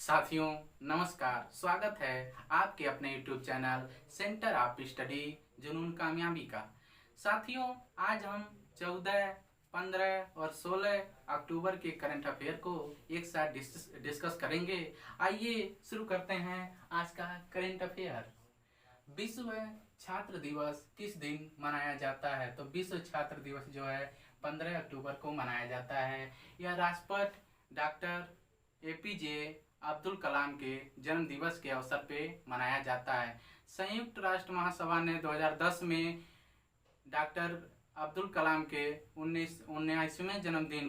साथियों नमस्कार, स्वागत है आपके अपने YouTube channel centre of study जुनून कामयाबी का। साथियों, आज हम 14, 15 और 16 अक्टूबर के करंट अफेयर को एक साथ डिस्कस करेंगे। आइए शुरू करते हैं आज का करंट अफेयर। विश्व छात्र दिवस किस दिन मनाया जाता है? तो विश्व छात्र दिवस जो है 15 अक्टूबर को मनाया जाता है। यह राष्ट्रपति डॉक्टर APJ अब्दुल कलाम के जन्म दिवस के अवसर पे मनाया जाता है। संयुक्त राष्ट्र महासभा ने 2010 में डॉक्टर अब्दुल कलाम के 19वें जन्मदिन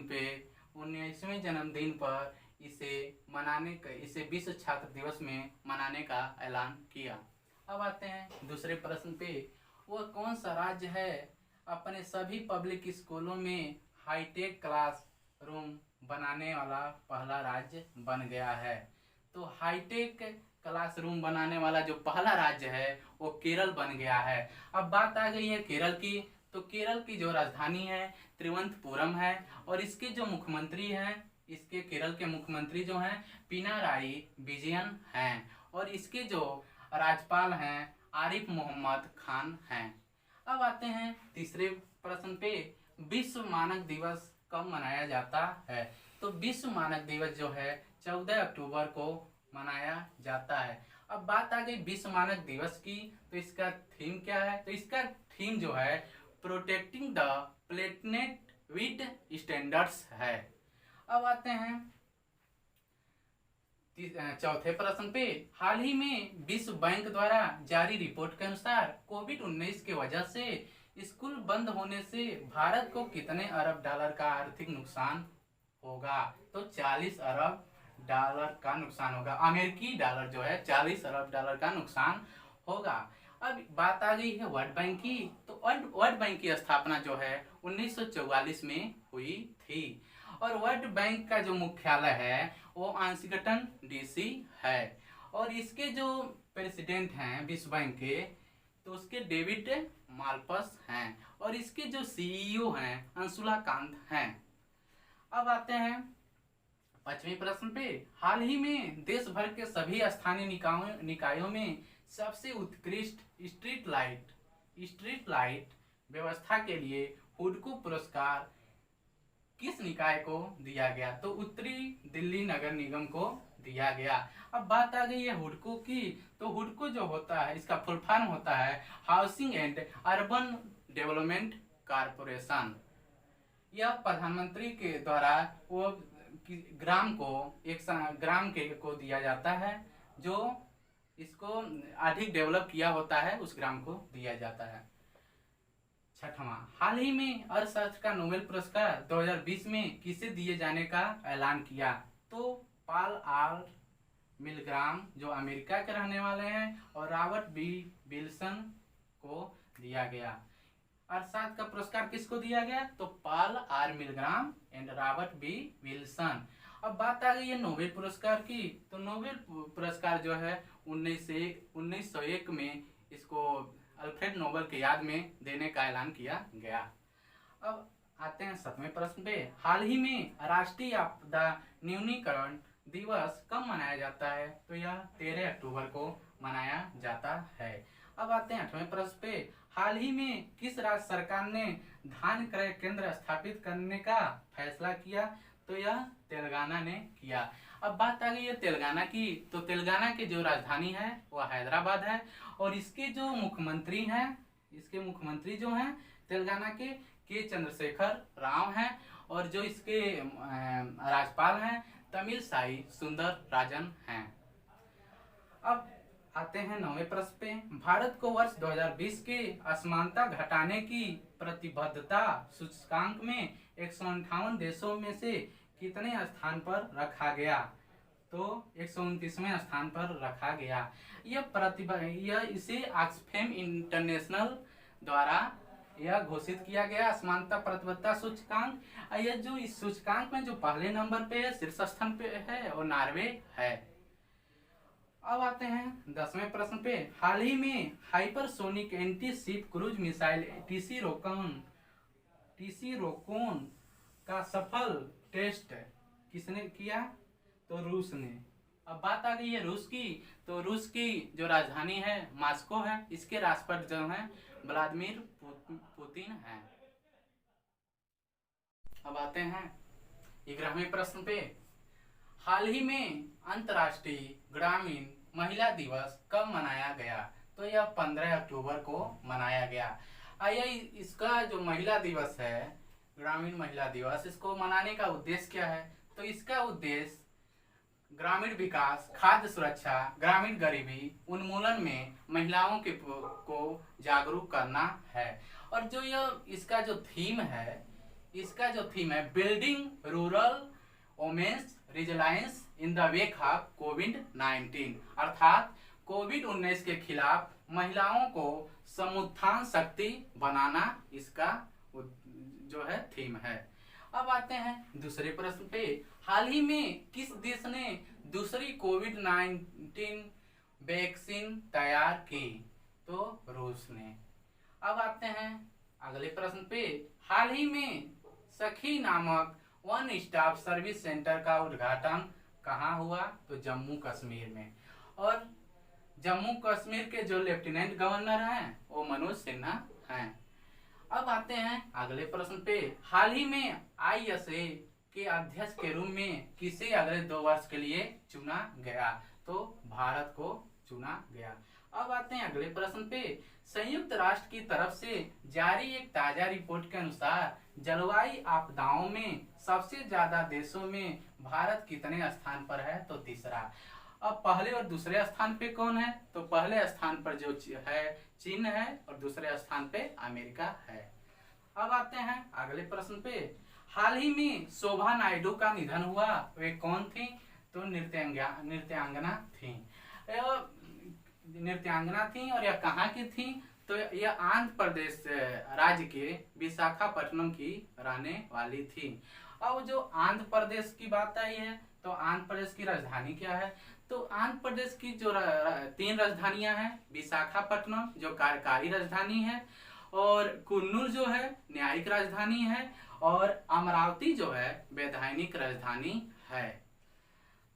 पर इसे विश्व छात्र दिवस में मनाने का ऐलान किया। अब आते हैं दूसरे प्रश्न पे। वह कौन सा राज्य है अपने सभी पब्लिक स्कूलों में हाईटेक क्लास रूम बनाने वाला पहला राज्य बन गया है? तो हाईटेक क्लासरूम बनाने वाला जो पहला राज्य है वो केरल बन गया है। अब बात आ गई है केरल की। तो केरल की जो राजधानी है तिरुवनंतपुरम है और इसके जो मुख्यमंत्री हैं, इसके केरल के मुख्यमंत्री जो हैं पिनाराई विजयन हैं और इसके जो राज्यपाल हैं आरिफ मोहम्मद खान हैं। अब आते हैं तीसरे प्रश्न पे। विश्व मानक दिवस कब मनाया जाता है? तो विश्व मानक दिवस जो है 14 अक्टूबर को मनाया जाता है। अब बात आ गई विश्व मानक दिवस की, तो इसका थीम क्या है? तो इसका थीम जो है protecting the planet with standards है। अब आते हैं चौथे प्रश्न पे। हाल ही में विश्व बैंक द्वारा जारी रिपोर्ट के अनुसार कोविड-19 की वजह से स्कूल बंद होने से भारत को कितने अरब डॉलर का आर्थिक नुकसान होगा? तो 40 अरब डॉलर का नुकसान होगा। अमेरिकी डॉलर जो है 40 अरब डॉलर का नुकसान होगा। अब बात आ गई है वर्ल्ड बैंक की। तो वर्ल्ड बैंक की स्थापना जो है 1944 में हुई थी और वर्ल्ड बैंक का जो मुख्यालय है वो वाशिंगटन DC है और इसके जो प्रेसिडेंट हैं विश्व बैंक के, तो उसके डेविड माल्पस हैं और इसके जो CEO हैं अंशुला कांत हैं। अब आते हैं पांचवें प्रश्न पे। हाल ही में देश भर के सभी स्थानीय निकायों में सबसे उत्कृष्ट स्ट्रीट लाइट व्यवस्था के लिए हुडको पुरस्कार किस निकाय को दिया गया? तो उत्तरी दिल्ली नगर निगम को दिया गया। अब बात आ गई है हुडको की। तो हुडको जो होता है इसका फुल फॉर्म होता है housing and urban development corporation. यह प्रधानमंत्री के द्वारा वो ग्राम को दिया जाता है जो इसको अधिक डेवलप किया होता है, उस ग्राम को दिया जाता है। छठवां, हाल ही में अर्थशास्त्र का नोबेल पुरस्कार 2020 में किसे दिए जाने का ऐलान किया? तो पॉल आर मिलग्राम जो अमेरिका के रहने वाले हैं और रॉबर्ट B विल्सन को दिया गया। अर्थशास्त्र का पुरस्कार किसको दिया गया? तो Paul R Milgram and Robert B Wilson. अब बात आ गई है नोबेल पुरस्कार की। तो नोबेल पुरस्कार जो है 1901 में इसको अल्फ्रेड नोबेल की याद में देने का ऐलान किया गया। अब आते हैं 7वें प्रश्न पे। हाल ही में राष्ट्रीय आपदा न्यूनीकरण दिवस कब मनाया जाता है? तो यह 13 अक्टूबर को मनाया जाता है। अब आते हैं 8वें प्रश्न पे। हाल ही में किस राज्य सरकार ने धान क्रय केंद्र स्थापित करने का फैसला किया? तो यह तेलंगाना ने किया। अब बात आ गई है तेलंगाना की। तो तेलंगाना की जो राजधानी है वह हैदराबाद है और इसके जो मुख्यमंत्री जो हैं तेलंगाना के चंद्रशेखर राव हैं और जो इसके राज्यपाल हैं तमिलसाई सुंदरराजन हैं। अब आते हैं 9वें प्रश्न पे। भारत को वर्ष 2020 के असमानता घटाने की प्रतिबद्धता सूचकांक में 158 देशों में से कितने स्थान पर रखा गया? तो 129वें स्थान पर रखा गया। यह इसे ऑक्सफैम इंटरनेशनल द्वारा यह घोषित किया गया असमानता प्रतिबद्धता सूचकांक। यह जो इस सूचकांक में जो पहले नंबर पे है, शीर्ष स्थान पे है, वो नॉर्वे है। अब आते हैं 10वें प्रश्न पे। हाल ही में hypersonic anti ship cruise missile Tsirkon का सफल टेस्ट किसने किया? तो रूस ने। अब बात आ गई है रूस की, तो रूस की जो राजधानी है मॉस्को है, इसके राष्ट्रपति जो है व्लादिमीर पुतिन है। अब आते हैं 11वें प्रश्न पे। हाल ही में अंतर्राष्ट्रीय ग्रामीण महिला दिवस कब मनाया गया? तो यह 15 अक्टूबर को मनाया गया। आइए, इसका जो महिला दिवस है, ग्रामीण महिला दिवस, इसको मनाने का उद्देश्य क्या है? तो इसका उद्देश्य ग्रामीण विकास, खाद्य सुरक्षा, ग्रामीण गरीबी उन्मूलन में महिलाओं के को जागरूक करना है। और जो यह इसका जो थीम है building rural women's resilience in the wake of Covid, अर्थात कोविड-19 के खिलाफ महिलाओं को समुत्थान शक्ति बनाना इसका जो है थीम है। अब आते हैं दूसरे प्रश्न पे। हाल ही में किस देश ने दूसरी कोविड-19 वैक्सीन तैयार की? तो रूस ने। अब आते हैं अगले प्रश्न पे। हाल ही में सखी नामक वन स्टॉप सर्विस सेंटर का उद्घाटन कहाँ हुआ? तो जम्मू कश्मीर में। और जम्मू कश्मीर के जो लेफ्टिनेंट गवर्नर हैं वो मनोज सिन्हा हैं। अब आते हैं अगले प्रश्न पे। हाल ही में ISA के अध्यक्ष के रूप में किसे अगले 2 वर्ष के लिए चुना गया? तो भारत को चुना गया। अब आते हैं अगले प्रश्न पे। संयुक्त राष्ट्र की तरफ से जारी एक ताजा रिपोर्ट के अनुसार जलवायु आपदाओं में सबसे ज्यादा देशों में भारत कितने स्थान पर है? तो तीसरा। अब पहले और दूसरे स्थान पे कौन है? तो पहले स्थान पर जो है चीन है और दूसरे स्थान पे अमेरिका है। अब आते हैं अगले प्रश्न पे। हाल ही में शोभा नायडू का निधन हुआ, वे कौन थी? तो नृत्यांगना थी और यह कहाँ की थी? तो यह आंध्र प्रदेश राज्य के विशाखापट्टनम की रहने वाली थी। अब जो आंध्र प्रदेश की बात आई है, तो आंध्र प्रदेश की राजधानी क्या है? तो आंध्र प्रदेश की जो 3 राजधानियां हैं, विशाखापट्टनम जो कार्यकारी राजधानी है, और कुन्नूर जो है न्यायिक राजधानी है, और अमरावती जो है वैधानिक राजधानी है।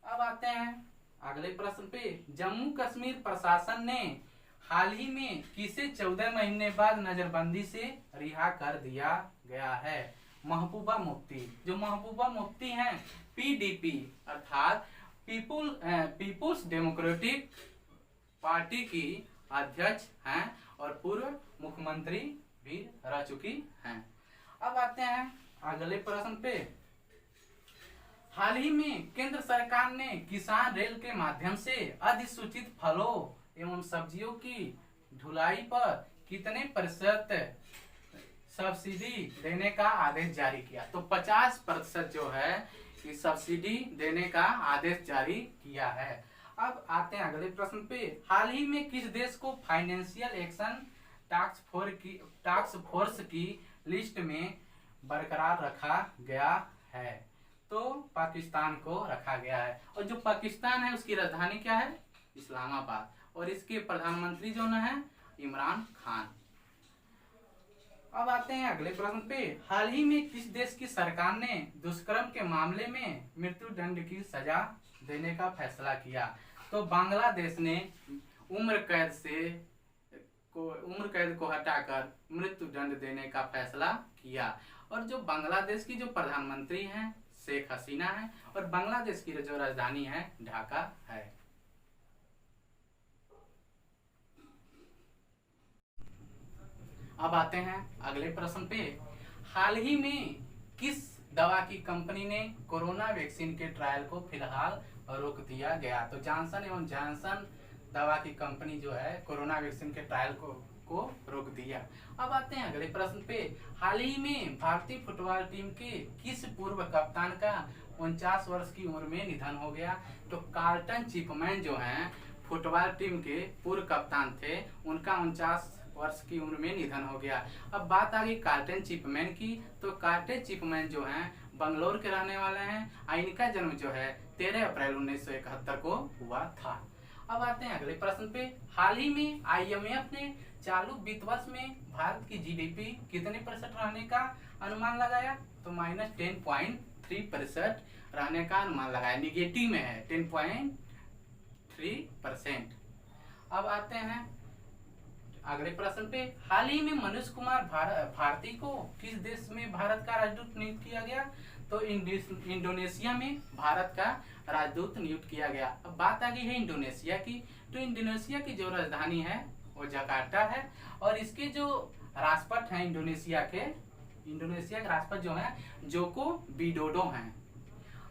अब आते हैं अगले प्रश्न पे। जम्मू कश्मीर प्रशासन ने हाल ही में किसे 14 महीने बाद नजरबंदी से रिहा कर दिया गया है? महबूबा मुफ्ती। जो महबूबा मुफ्ती हैं PDP अर्थात पीपुल्स डेमोक्रेटिक पार्टी की अध्यक्ष हैं और पूर्व मुख्यमंत्री भी रह चुकी हैं। अब आते हैं अगले प्रश्न पे। हाल ही में केंद्र सरकार ने किसान रेल के माध्यम से अधिसूचित फलों एवं सब्जियों की ढुलाई पर कितने % सब्सिडी देने का आदेश जारी किया? तो 50% जो है इस सब्सिडी देने का आदेश जारी किया है। अब आते हैं अगले प्रश्न पे। हाल ही में किस देश को फाइनेंशियल एक्शन टास्क फोर्स की लिस्ट में बरकरार रखा गया है? तो पाकिस्तान को रखा गया है। और जो पाकिस्तान है उसकी राजधानी क्या है? इस्लामाबाद। और इसके प्रधानमंत्री जो है इमरान खान। अब आते हैं अगले प्रश्न पे। हाल ही में किस देश की सरकार ने दुष्कर्म के मामले में मृत्यु दंड की सजा देने का फैसला किया? तो बांग्लादेश ने उम्र कैद को हटाकर मृत्यु दंड देने का फैसला किया। और जो बांग्लादेश की जो प्रधानमंत्री हैं शेख हसीना है, और बांग्लादेश की जो राजधानी है ढाका है। अब आते हैं अगले प्रश्न पे। हाल ही में किस दवा की कंपनी ने कोरोना वैक्सीन के ट्रायल को फिलहाल रोक दिया गया? तो जॉनसन एवं जॉनसन दवा की कंपनी जो है कोरोना वैक्सीन के ट्रायल को रोक दिया। अब आते हैं अगले प्रश्न पे। हाल ही में भारतीय फुटबॉल टीम के किस पूर्व कप्तान का 49 वर्ष की उम्र में निधन हो गया? तो कार्लटन चिपमैन जो हैं फुटबॉल टीम के पूर्व कप्तान थे, उनका 49 वर्ष की उम्र में निधन हो गया। अब बात आ गई कार्लटन चिपमैन की। तो कार्लटन चिपमैन जो हैं बंगलोर के रहने वाले हैं। इनका जन्म जो है 13 अप्रैल 1971 को हुआ था। अब आते हैं अगले प्रश्न पे। हाल ही में IMF ने चालू वित्त वर्ष में भारत की GDP कितने % रहने का अनुमान लगाया? तो -10.3% रहने का अनुमान लगाया। निगेटिव में है, 3%। अब आते हैं अगले प्रश्न पे। हाल ही में मनोज कुमार भारती को किस देश में भारत का राजदूत नियुक्त किया गया? तो इंडोनेशिया में भारत का राजदूत नियुक्त किया गया। अब बात आ गई है इंडोनेशिया की। तो इंडोनेशिया की जो राजधानी है वो जकार्ता है, और इसके जो राष्ट्रपति हैं इंडोनेशिया के राष्ट्रपति जो है जोको विडोडो हैं।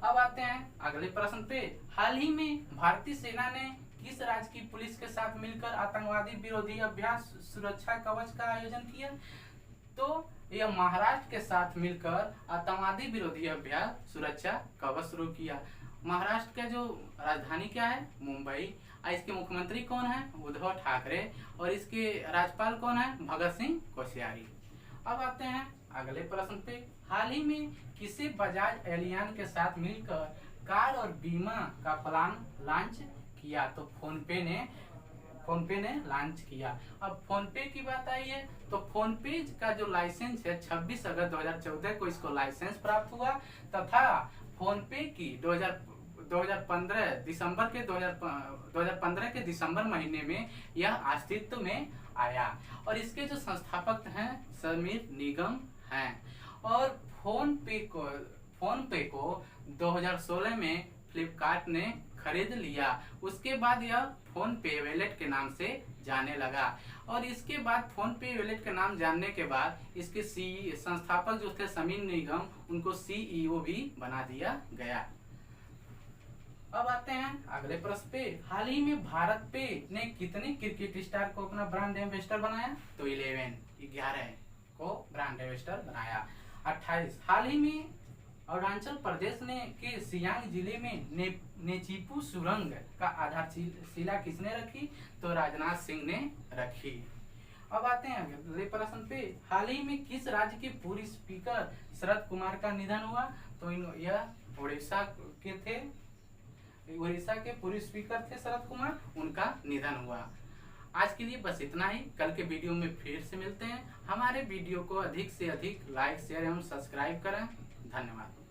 अब आते हैं अगले प्रश्न पे। हाल ही में भारतीय सेना ने किस राज्य की पुलिस के साथ मिलकर आतंकवादी विरोधी अभ्यास सुरक्षा कवच का आयोजन किया? तो यह महाराष्ट्र के साथ मिलकर आतंकवादी विरोधी अभ्यास सुरक्षा कवच शुरू किया। महाराष्ट्र का जो राजधानी क्या है? मुंबई। इसके मुख्यमंत्री कौन है? उद्धव ठाकरे। और इसके राज्यपाल कौन है? भगत सिंह कोश्यारी। अब आते हैं अगले प्रश्न पे। हाल ही में किसे बजाज एलियान के साथ मिलकर कार और बीमा का प्लान लॉन्च किया? तो फोन पे ने लॉन्च किया। अब फोन पे की बात आई है तो फोन पे का जो लाइसेंस है 26 अगस्त 2014 को इसको लाइसेंस प्राप्त हुआ, तथा फोन पे की 2015 के दिसंबर महीने में यह अस्तित्व में आया। और इसके जो संस्थापक हैं समीर निगम हैं। और फोन पे को 2016 में फ्लिपकार्ट ने खरीद लिया। उसके बाद यह फोन पे वॉलेट के नाम से जाने लगा। और इसके बाद फोन पे वॉलेट के नाम जानने के बाद इसके संस्थापक जो थे समीर निगम, उनको CEO भी बना दिया गया। अब आते हैं अगले प्रश्न पे। हाल ही में भारत पे ने कितने क्रिकेट स्टार को अपना ब्रांड एम्बेसडर बनाया? तो 11 को ब्रांड एम्बेसडर बनाया। 28 हाल ही में अरुणाचल प्रदेश के सियांग जिले में नेचिपू सुरंग का आधारशिला किसने रखी? तो राजनाथ सिंह ने रखी। अब आते हैं अगले प्रश्न पे। हाल ही में किस राज्य के पूर्व स्पीकर शरद कुमार का निधन हुआ? तो यह उड़ीसा के पूर्व स्पीकर थे शरद कुमार, उनका निधन हुआ। आज के लिए बस इतना ही। कल के वीडियो में फिर से मिलते हैं। हमारे वीडियो को अधिक से अधिक लाइक शेयर एवं सब्सक्राइब करें। धन्यवाद।